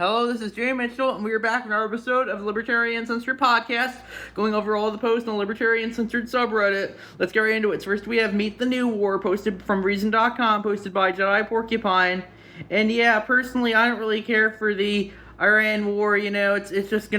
Hello, this is Jay Mitchell, and we are back in our episode of Libertarian Uncensored podcast, going over all the posts on the Libertarian Uncensored subreddit. Let's get right into it. So first we have Meet the New War, posted from Reason.com, posted by Jedi Porcupine. And yeah, personally, I don't really care for the Iran war. It just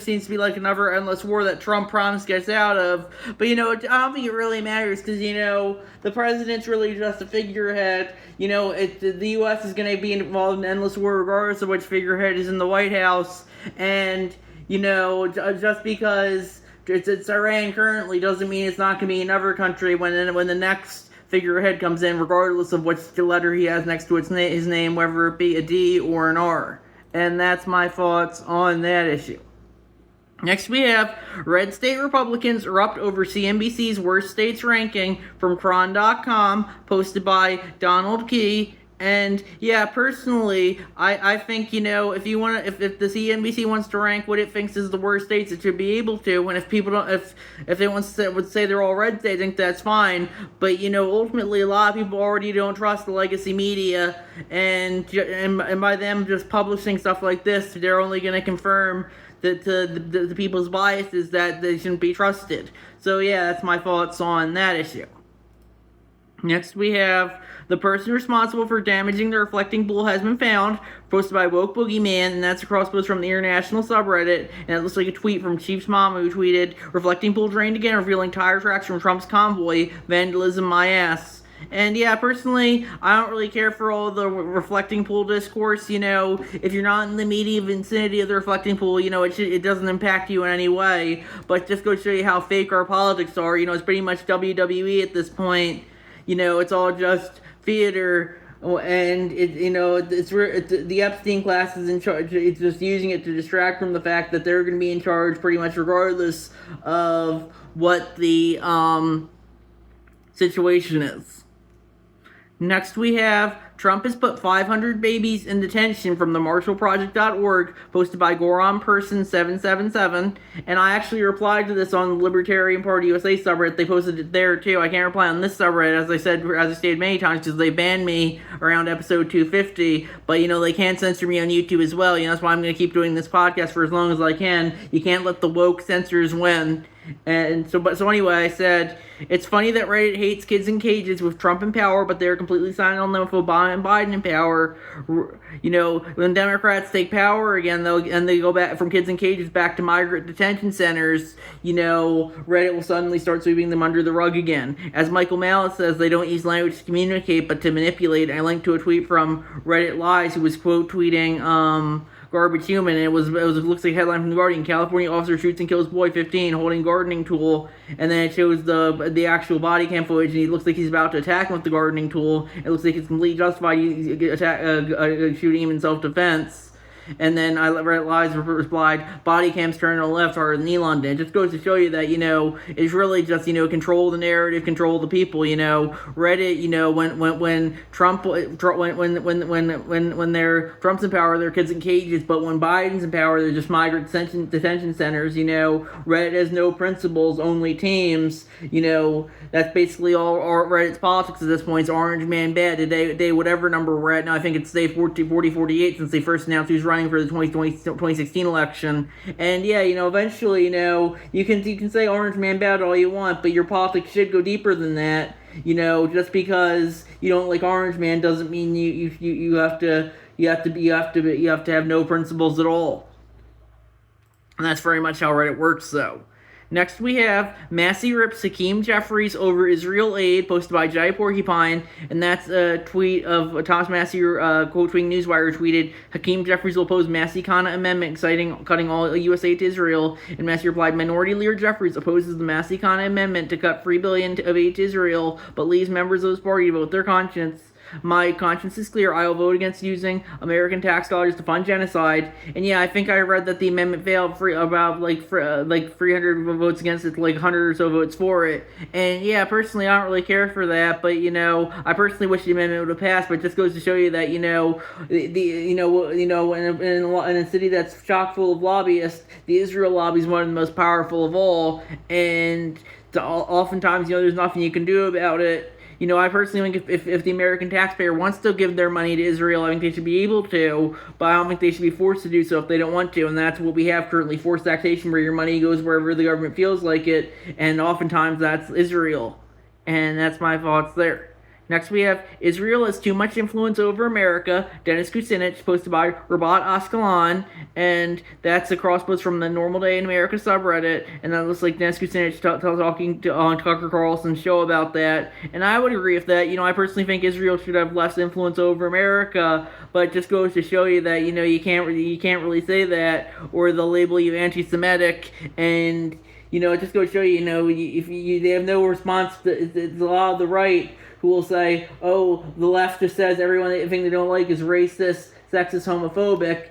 seems to be like another endless war that Trump promised gets out of. But I don't think it really matters because the president's really just a figurehead. The U.S. is going to be involved in an endless war regardless of which figurehead is in the White House. And just because it's Iran currently doesn't mean it's not going to be another country when the next figurehead comes in, regardless of which letter he has next to his name, whether it be a D or an R. And that's my thoughts on that issue. Next we have Red State Republicans erupt over CNBC's worst states ranking from Cron.com, posted by Donald Key. And yeah, personally, I think if the CNBC wants to rank what it thinks is the worst states, it should be able to. And if people don't, if they would say they're all red states, I think that's fine. But ultimately, a lot of people already don't trust the legacy media, and by them just publishing stuff like this, they're only going to confirm that the people's biases that they shouldn't be trusted. So yeah, that's my thoughts on that issue. Next we have the person responsible for damaging the reflecting pool has been found, posted by Woke Boogeyman, and that's a cross post from the International subreddit, and it looks like a tweet from Chief's Mama, who tweeted, "Reflecting pool drained again, revealing tire tracks from Trump's convoy, vandalism my ass." And yeah, personally, I don't really care for all the reflecting pool discourse. If you're not in the immediate vicinity of the reflecting pool, it doesn't impact you in any way. But just go show you how fake our politics are. It's pretty much WWE at this point. It's all just theater, and the Epstein class is in charge. It's just using it to distract from the fact that they're going to be in charge pretty much regardless of what the situation is. Next we have Trump has put 500 babies in detention from the MarshallProject.org, posted by GoronPerson777, and I actually replied to this on the Libertarian Party USA subreddit. They posted it there too. I can't reply on this subreddit, as I stated many times, because they banned me around episode 250, but they can't censor me on YouTube as well. That's why I'm going to keep doing this podcast for as long as I can. You can't let the woke censors win. And so anyway, I said, it's funny that Reddit hates kids in cages with Trump in power, but they're completely silent on them with Obama and Biden in power. When Democrats take power again, they go back from kids in cages back to migrant detention centers, Reddit will suddenly start sweeping them under the rug again. As Michael Malice says, they don't use language to communicate, but to manipulate. I linked to a tweet from Reddit Lies, who was quote tweeting, Garbage Human, and it looks like a headline from The Guardian. California officer shoots and kills boy 15 holding gardening tool, and then it shows the actual body cam footage, and he looks like he's about to attack him with the gardening tool. It looks like it's completely justified shooting him in self-defense. And then Reddit Lies replied, body cams turn on the left harder than Elon did. It just goes to show you that, it's really just, control the narrative, control the people, Reddit, when Trump, when Trump's in power, they're kids in cages, but when Biden's in power, they're just migrant detention centers, Reddit has no principles, only teams, that's basically all Reddit's politics at this point. It's orange man bad. Today, whatever number we're at now, I think it's day 48 since they first announced who's running for the 2016 election. And yeah, eventually, you can say orange man bad all you want, but your politics should go deeper than that. Just because you don't like orange man doesn't mean you have to have no principles at all. And that's very much how Reddit works, though. Next we have Massey rips Hakeem Jeffries over Israel aid, posted by Jai Porcupine, and that's a tweet of Thomas Massey, quote tweeting Newswire, tweeted, Hakeem Jeffries will oppose Massey-Kana amendment cutting all U.S. aid to Israel, and Massey replied, Minority Leader Jeffries opposes the Massey-Kana amendment to cut $3 billion of aid to Israel, but leaves members of his party to vote their conscience. My conscience is clear. I will vote against using American tax dollars to fund genocide. And yeah, I think I read that the amendment failed for about 300 votes against it, 100 or so votes for it. And yeah, personally, I don't really care for that. But I personally wish the amendment would have passed. But it just goes to show you that in a city that's chock full of lobbyists, the Israel lobby is one of the most powerful of all. And oftentimes, there's nothing you can do about it. I personally think if the American taxpayer wants to give their money to Israel, I think they should be able to, but I don't think they should be forced to do so if they don't want to, and that's what we have currently, forced taxation, where your money goes wherever the government feels like it, and oftentimes that's Israel. And that's my thoughts there. Next we have Israel has too much influence over America, Dennis Kucinich, posted by Rabat Ascalon, and that's a crosspost from the Normal Day in America subreddit, and that looks like Dennis Kucinich talking on Tucker Carlson's show about that, and I would agree with that. I personally think Israel should have less influence over America, but it just goes to show you that, you can't really say that, or they'll label you anti-Semitic, and, it just goes to show you, if they have no response to a lot of the right, who will say, oh, the left just says everything they don't like is racist, sexist, homophobic,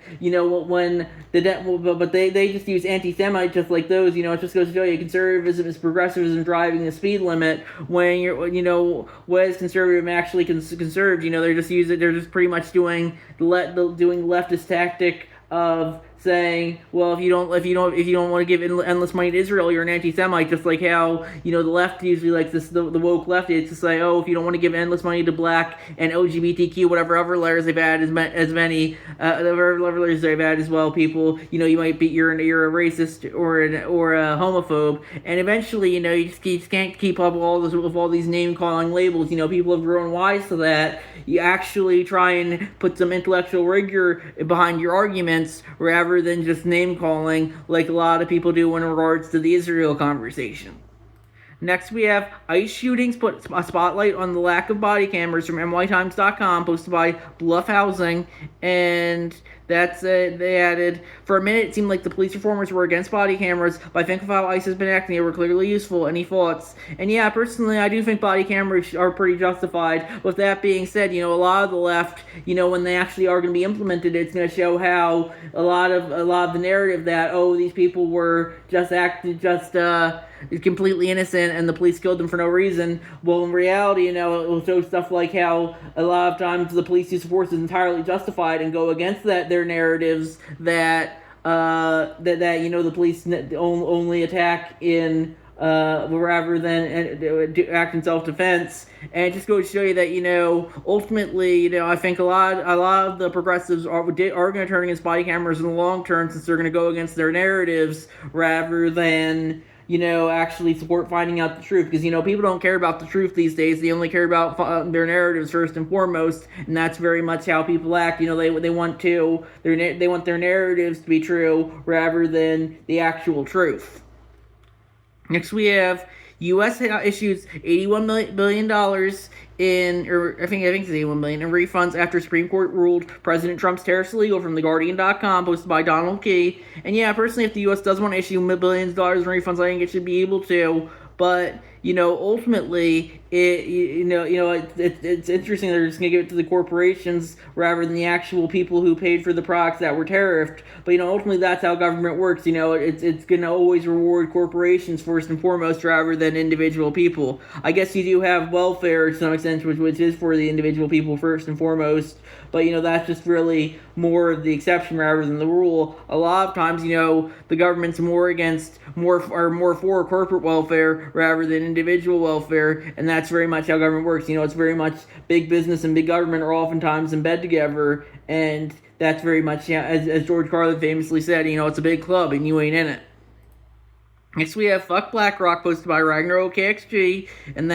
but they just use anti-Semite just like those, it just goes to show you conservatism is progressivism driving the speed limit, when what is conservative actually conserved, they're just pretty much doing leftist tactic of saying, well, if you don't want to give endless money to Israel, you're an anti-Semite, just like how the left usually likes this, the woke left is to say, oh, if you don't want to give endless money to black and LGBTQ, whatever other letters they've added, whatever letters they've added as well, people, you might be you're a racist or a homophobe, and eventually, you just can't keep up with all these name calling labels. People have grown wise to that. You actually try and put some intellectual rigor behind your arguments rather than just name-calling like a lot of people do in regards to the Israel conversation. Next, we have ICE shootings put a spotlight on the lack of body cameras from nytimes.com, posted by Bluff Housing, and that's it. They added, for a minute, it seemed like the police reformers were against body cameras, but I think of how ICE has been acting, they were clearly useful. Any thoughts? And yeah, personally, I do think body cameras are pretty justified. With that being said, a lot of the left, when they actually are going to be implemented, it's going to show how a lot of the narrative that, oh, these people were completely innocent and the police killed them for no reason. Well, in reality, it will show stuff like how a lot of times the police use of force is entirely justified and go against their narratives that the police only attack in rather than act in self-defense. And it just goes to show you that, ultimately, I think a lot of the progressives are going to turn against body cameras in the long term, since they're going to go against their narratives rather than actually support finding out the truth, because people don't care about the truth these days. They only care about their narratives first and foremost, and that's very much how people act. They want their narratives to be true rather than the actual truth. Next, we have U.S. issues $81 billion I think it's $81 billion in refunds after Supreme Court ruled President Trump's tariffs illegal, from TheGuardian.com, posted by Donald Key. And yeah, personally, if the U.S. does want to issue billions of dollars in refunds, I think it should be able to. But ultimately, it's interesting they're just going to give it to the corporations rather than the actual people who paid for the products that were tariffed. But ultimately, that's how government works. It's going to always reward corporations first and foremost rather than individual people. I guess you do have welfare to some extent, which is for the individual people first and foremost. But that's just really more of the exception rather than the rule. A lot of times, the government's more for corporate welfare rather than individual welfare, and that's very much how government works. It's very much big business and big government are oftentimes in bed together, and that's very much, as George Carlin famously said, it's a big club and you ain't in it. Next, we have Fuck BlackRock, posted by Ragnarok KXG, and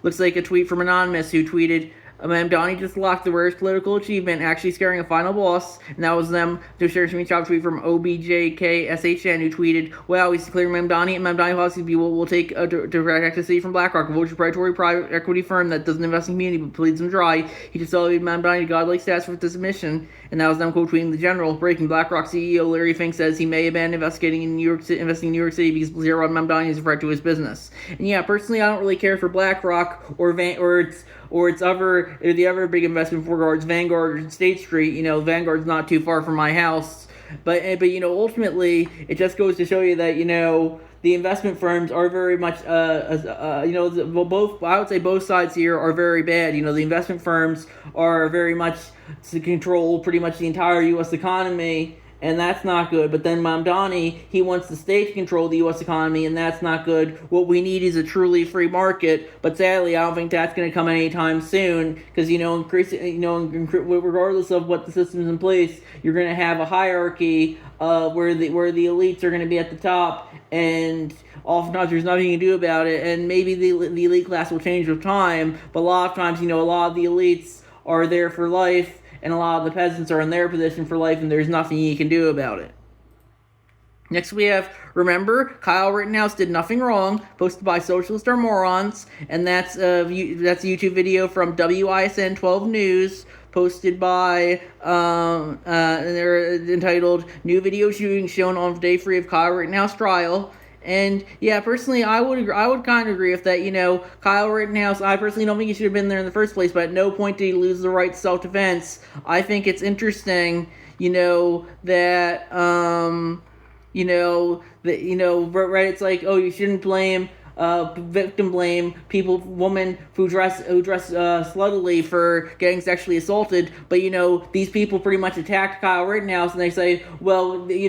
looks like a tweet from Anonymous, who tweeted, Mamdani just locked the rarest political achievement, actually scaring a final boss, and that was them to share a screenshot tweet from OBJKSHN, who tweeted, wow, he's declaring Mamdani and Mamdani Philosophy will take a direct access from BlackRock, a vulture predatory private equity firm that doesn't invest in community but bleeds them dry. He just elevated Mamdani to godlike status for this admission, and that was them quote tweeting the general. Breaking, BlackRock CEO Larry Fink says he may abandon investing in New York City because Zero on Mamdani is a threat to his business. And yeah, personally, I don't really care for BlackRock or the other big investment regards Vanguard or State Street. Vanguard's not too far from my house. But ultimately, it just goes to show you that, the investment firms are very much, both, I would say both sides here are very bad. The investment firms are very much to control pretty much the entire U.S. economy, and that's not good. But then Mamdani, he wants the state to control the U.S. economy, and that's not good. What we need is a truly free market, but sadly, I don't think that's going to come anytime soon, because, regardless of what the system's in place, you're going to have a hierarchy where the elites are going to be at the top, and oftentimes there's nothing you can do about it, and maybe the elite class will change with time, but a lot of times, a lot of the elites are there for life, and a lot of the peasants are in their position for life, and there's nothing you can do about it. Next we have, remember, Kyle Rittenhouse did nothing wrong, posted by Socialists Are Morons, and that's a YouTube video from WISN 12 News, posted by, and they're entitled, New Video Shooting Shown on Day 3 of Kyle Rittenhouse Trial. And yeah, personally, I would kind of agree with that. Kyle Rittenhouse, I personally don't think he should have been there in the first place, but at no point did he lose the right to self-defense. I think it's interesting, that, Reddit's like, oh, you shouldn't blame, victim blame women who dress sluttily for getting sexually assaulted, but these people pretty much attacked Kyle Rittenhouse, and they say, well, he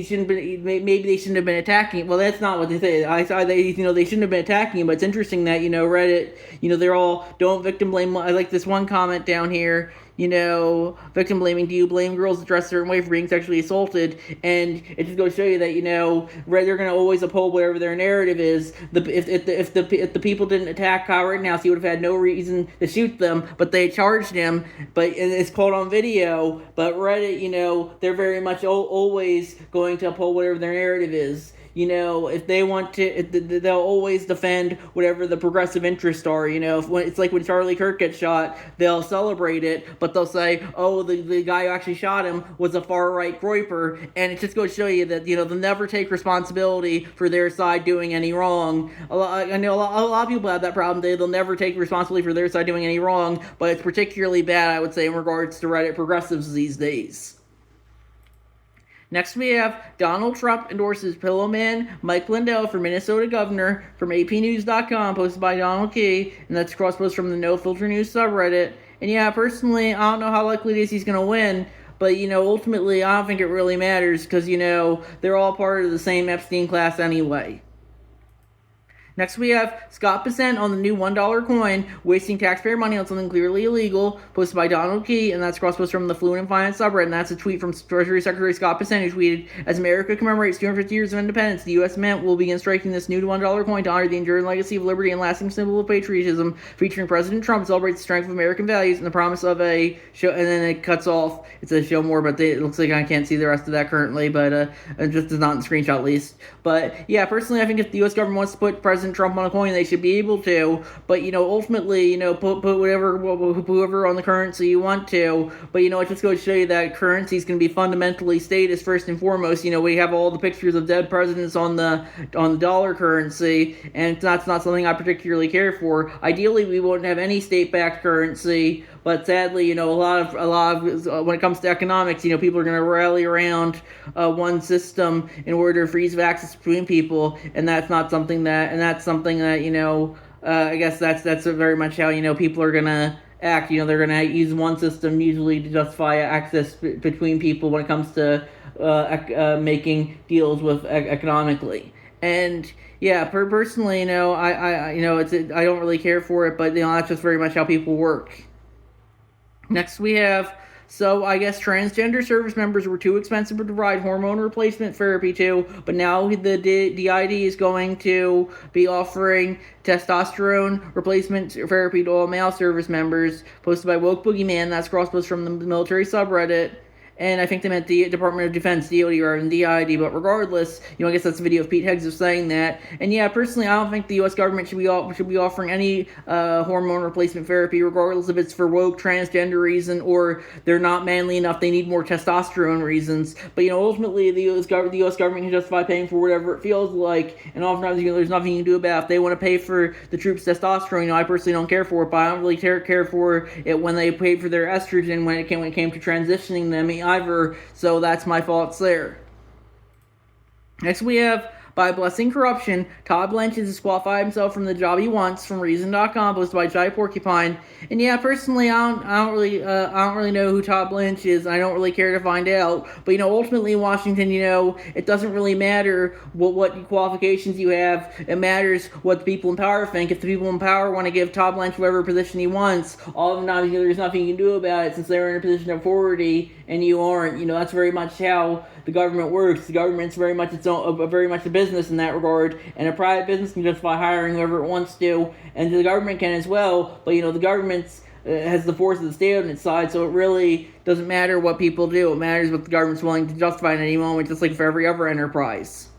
shouldn't been, maybe they shouldn't have been attacking. Well, that's not what they say. I saw they shouldn't have been attacking him, but it's interesting that Reddit, they're all don't victim blame. I like this one comment down here. Victim blaming. Do you blame girls that dress a certain way for being sexually assaulted? And it just goes to show you that they're going to always uphold whatever their narrative is. If the people didn't attack Kyle Rittenhouse, he would have had no reason to shoot them, but they charged him. But it's caught on video. But Reddit, they're very much always going to uphold whatever their narrative is. If they want to, they'll always defend whatever the progressive interests are. It's like when Charlie Kirk gets shot, they'll celebrate it, but they'll say, oh, the guy who actually shot him was a far-right groyper, and it just goes to show you that, they'll never take responsibility for their side doing any wrong. I know a lot of people have that problem. They'll never take responsibility for their side doing any wrong, but it's particularly bad, I would say, in regards to Reddit progressives these days. Next we have Donald Trump endorses Pillowman Mike Lindell for Minnesota governor from APnews.com, posted by Donald Key, and that's cross-post from the No Filter News subreddit. And yeah, personally, I don't know how likely it is he's going to win, but ultimately, I don't think it really matters, because they're all part of the same Epstein class anyway. Next we have Scott Pecent on the new $1 coin, wasting taxpayer money on something clearly illegal, posted by Donald Key, and that's cross-post from the Fluent in Finance subreddit, and that's a tweet from Treasury Secretary Scott Pecent, who tweeted, as America commemorates 250 years of independence, the U.S. Mint will begin striking this new $1 coin to honor the enduring legacy of liberty and lasting symbol of patriotism, featuring President Trump celebrates the strength of American values and the promise of a show, and then it cuts off, it says show more, but it looks like I can't see the rest of that currently, but it just is not in the screenshot at least. But yeah, personally, I think if the U.S. government wants to put President Trump on a coin, they should be able to, but ultimately, put whoever on the currency you want to, but it just goes to show you that currency is going to be fundamentally statist first and foremost. We have all the pictures of dead presidents on the dollar currency, and that's not something I particularly care for. Ideally, we wouldn't have any state-backed currency, but sadly, a lot of when it comes to economics, people are going to rally around one system in order to freeze access between people, and that's something that I guess that's very much how people are going to act. They're going to use one system usually to justify access between people when it comes to making deals with economically. And yeah, personally, I don't really care for it, but that's just very much how people work. Next we have, so I guess transgender service members were too expensive to provide hormone replacement therapy to, but now the DID is going to be offering testosterone replacement therapy to all male service members, posted by Woke Boogeyman, that's cross-post from the military subreddit. And I think they meant the Department of Defense, DOD, rather than DID, but regardless, I guess that's a video of Pete Hegseth saying that. And yeah, personally, I don't think the U.S. government should be offering any hormone replacement therapy, regardless if it's for woke transgender reason or they're not manly enough, they need more testosterone reasons. But ultimately, the U.S. government can justify paying for whatever it feels like, and oftentimes there's nothing you can do about it. If they want to pay for the troops' testosterone, I personally don't care for it, but I don't really care for it when they pay for their estrogen when it came to transitioning them either, so that's my thoughts there. Next we have by blessing corruption, Todd Blanche has disqualified himself from the job he wants, from Reason.com, posted by Jai Porcupine. And yeah, personally, I don't really know who Todd Blanche is. I don't really care to find out. But ultimately in Washington, it doesn't really matter what qualifications you have. It matters what the people in power think. If the people in power want to give Todd Blanche whatever position he wants, all of them, there's nothing you can do about it since they're in a position of authority and you aren't. That's very much how the government works. The government's very much very much a business in that regard, and a private business can justify hiring whoever it wants to, and the government can as well. But the government has the force of the state on its side, so it really doesn't matter what people do. It matters what the government's willing to justify at any moment, just like for every other enterprise.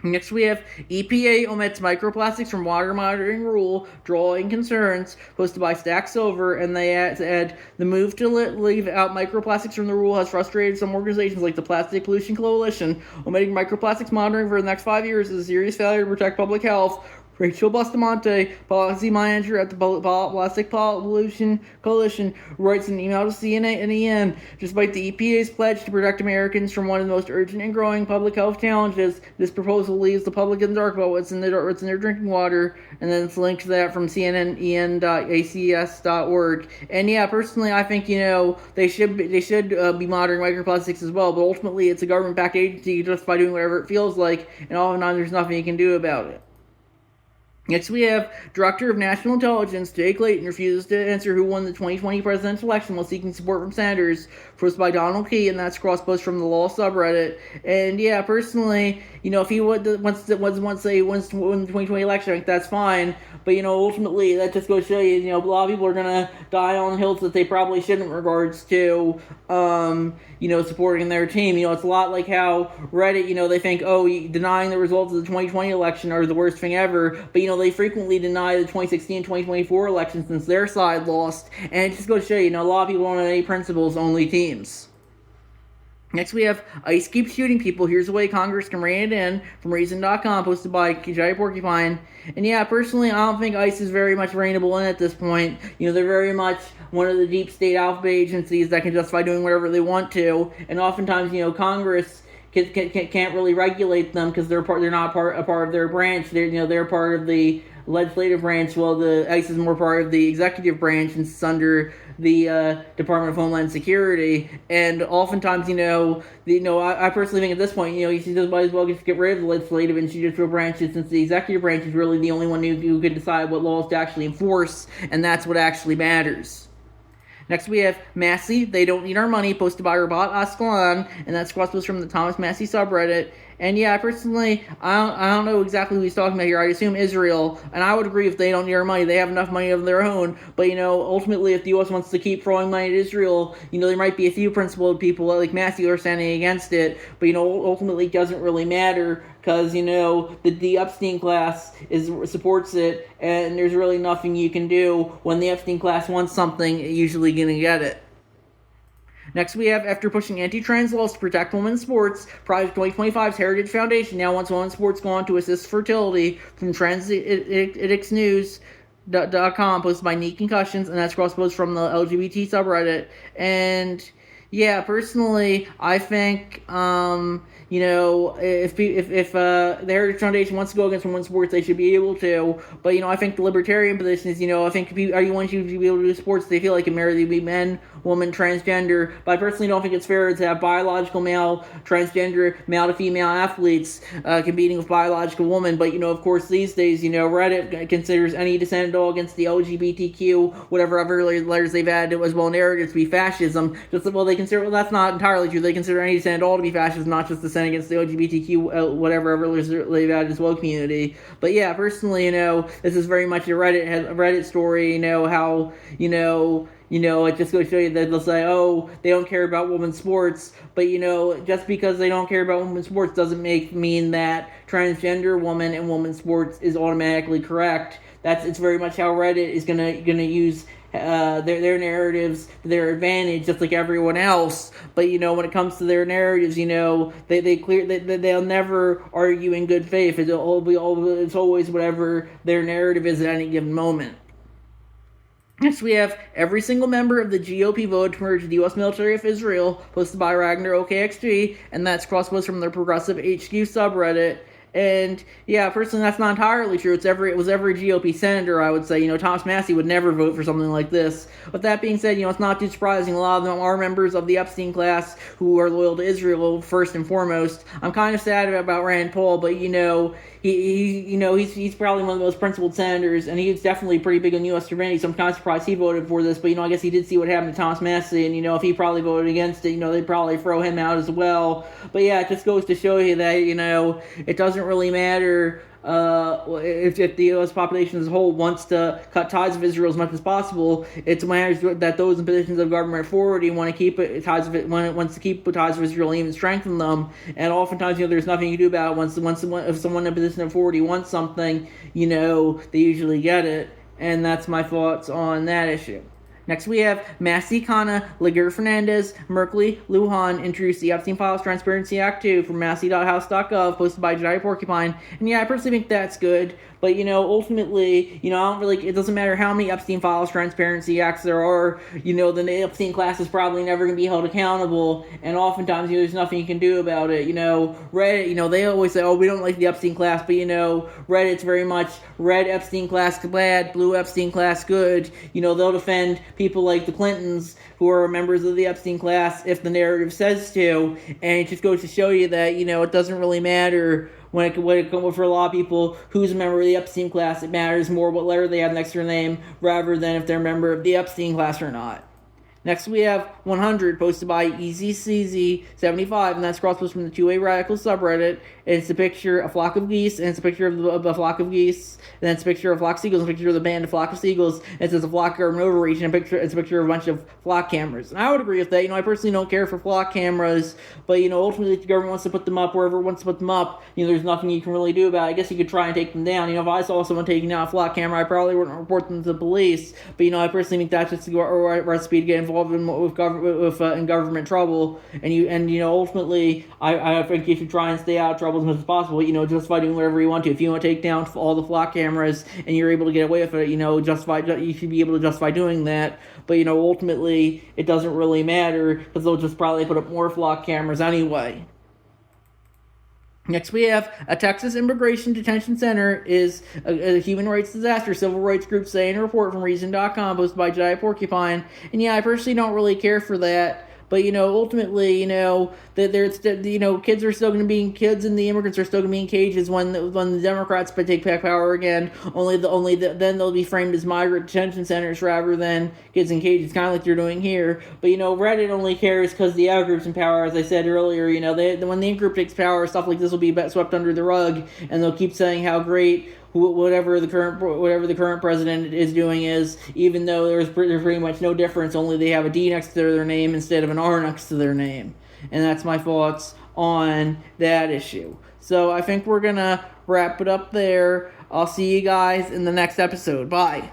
Next, we have EPA omits microplastics from water monitoring rule, drawing concerns, posted by Stack Silver, and they add the move to leave out microplastics from the rule has frustrated some organizations like the Plastic Pollution Coalition. Omitting microplastics monitoring for the next 5 years is a serious failure to protect public health. Rachel Bustamante, policy manager at the Plastic Pollution Coalition, writes an email to CNN. Despite the EPA's pledge to protect Americans from one of the most urgent and growing public health challenges, this proposal leaves the public in the dark about what's in their drinking water. And then it's linked to that from CNN.en.acs.org. And yeah, personally, I think they should be monitoring microplastics as well. But ultimately, it's a government-backed agency just by doing whatever it feels like, and all of a sudden, there's nothing you can do about it. Next, we have Director of National Intelligence Jake Layton refuses to answer who won the 2020 presidential election while seeking support from senators, posted by Donald Key, and that's cross-post from the Law subreddit. And yeah, personally, if he wants to say he wins to win the 2020 election, I think that's fine. But ultimately, that just goes to show you, a lot of people are gonna die on hills that they probably shouldn't in regards to, supporting their team. It's a lot like how Reddit, they think, denying the results of the 2020 election are the worst thing ever. But they frequently deny the 2016 and 2024 elections since their side lost. And it just goes to show you, a lot of people don't have any principles, only teams. Next, we have ICE keeps shooting people. Here's the way Congress can rein it in, from Reason.com, posted by Jai Porcupine. And yeah, personally, I don't think ICE is very much reinable in at this point. They're very much one of the deep state alphabet agencies that can justify doing whatever they want to. And oftentimes, Congress can't really regulate them because they're not a part of their branch. They're part of the legislative branch, while the ICE is more part of the executive branch, and it's under the Department of Homeland Security. And oftentimes, I personally think at this point, you just might as well just get rid of the legislative and judicial branches, since the executive branch is really the only one who could decide what laws to actually enforce, and that's what actually matters. Next, we have Massey, They Don't Need Our Money, posted by Rabat Ascalon, and that's cross-post from the Thomas Massey subreddit. And yeah, personally, I don't know exactly who he's talking about here. I assume Israel, and I would agree if they don't need our money. They have enough money of their own. But, ultimately, if the U.S. wants to keep throwing money at Israel, there might be a few principled people like Massey who are standing against it. But, ultimately, it doesn't really matter because, the Epstein class supports it, and there's really nothing you can do. When the Epstein class wants something, you're usually going to get it. Next, we have, after pushing anti-trans laws to protect women's sports, Project 2025's Heritage Foundation now wants women's sports go on to assist fertility, from transiticsnews.com, posted by Neat Concussions, and that's cross-post from the LGBT subreddit. And yeah, personally, I think, if the Heritage Foundation wants to go against women's sports, they should be able to. But, I think the Libertarian position is, I think anyone should be able to do sports, they feel like it merely be men, woman, transgender. But I personally don't think it's fair to have biological male, transgender, male to female athletes competing with biological women. But, of course, these days, Reddit considers any dissent at all against the LGBTQ, whatever other letters they've added as well narrative to be fascism. That's not entirely true. They consider any dissent at all to be fascism, not just dissent against the LGBTQ, whatever other letters they've added as well community. But yeah, personally, this is very much a Reddit story, how, it just goes to show you that they'll say, they don't care about women's sports, but, just because they don't care about women's sports doesn't mean that transgender woman and women's sports is automatically correct. It's very much how Reddit is gonna use their narratives to their advantage, just like everyone else. But when it comes to their narratives, they'll never argue in good faith. It's always whatever their narrative is at any given moment. Next, we have every single member of the GOP voted to merge the U.S. military with Israel, posted by Ragnar OKXG, and that's cross-post from the Progressive HQ subreddit. And yeah, personally, that's not entirely true. It was every GOP senator, I would say. Thomas Massie would never vote for something like this. With that being said, it's not too surprising. A lot of them are members of the Epstein class who are loyal to Israel first and foremost. I'm kind of sad about Rand Paul, but he's probably one of the most principled senators, and he's definitely pretty big on U.S. sovereignty. So I'm kind of surprised he voted for this. But I guess he did see what happened to Thomas Massie, and if he probably voted against it, they'd probably throw him out as well. But yeah, it just goes to show you that it doesn't really matter if the U.S. population as a whole wants to cut ties with Israel as much as possible. It matters that those in positions of government authority want to keep ties with Israel and even strengthen them. And oftentimes, there's nothing you can do about it. If someone in a position of authority wants something, they usually get it. And that's my thoughts on that issue. Next, we have Massey, Kana, Laguerre, Fernandez, Merkley, Lujan introduced the Epstein Files Transparency Act 2 from massey.house.gov, posted by Jedi Porcupine. And yeah, I personally think that's good. But, ultimately, I don't really, it doesn't matter how many Epstein Files Transparency Acts there are, the Epstein class is probably never going to be held accountable. And oftentimes, there's nothing you can do about it. Reddit, they always say, oh, we don't like the Epstein class. But, Reddit's very much red Epstein class bad, blue Epstein class good. They'll defend people like the Clintons who are members of the Epstein class if the narrative says to. And it just goes to show you that, it doesn't really matter when it comes for a lot of people who's a member of the Epstein class. It matters more what letter they have next to their name rather than if they're a member of the Epstein class or not. Next, we have 100, posted by EasyCZ75, and that's cross-posted from the 2A Radical subreddit. It's a picture of a flock of geese, and it's a picture of a flock of geese, and then it's a picture of a flock of seagulls, and a picture of the band of flock of seagulls, and it says a flock government overreach, and it's a picture of a bunch of flock cameras. And I would agree with that. I personally don't care for flock cameras, but, ultimately, if the government wants to put them up wherever it wants to put them up, there's nothing you can really do about it. I guess you could try and take them down. If I saw someone taking down a flock camera, I probably wouldn't report them to the police, but, I personally think that's just a recipe to get involved in government trouble, and ultimately, I think you should try and stay out of trouble as much as possible. Justify doing whatever you want to. If you want to take down all the flock cameras and you're able to get away with it, you should be able to justify doing that. But ultimately, it doesn't really matter because they'll just probably put up more flock cameras anyway. Next, we have a Texas immigration detention center is a human rights disaster. Civil rights groups say in a report from Reason.com, posted by Jedi Porcupine. And yeah, I personally don't really care for that. But, ultimately, that there's, kids are still going to be, kids and the immigrants are still going to be in cages when the Democrats take back power again. Then they'll be framed as migrant detention centers rather than kids in cages, kind of like they're doing here. But, Reddit only cares because the out group's in power, as I said earlier. When the in group takes power, stuff like this will be swept under the rug, and they'll keep saying how great whatever the current president is doing is, even though there's pretty much no difference, only they have a D next to their name instead of an R next to their name. And that's my thoughts on that issue. So I think we're going to wrap it up there. I'll see you guys in the next episode. Bye.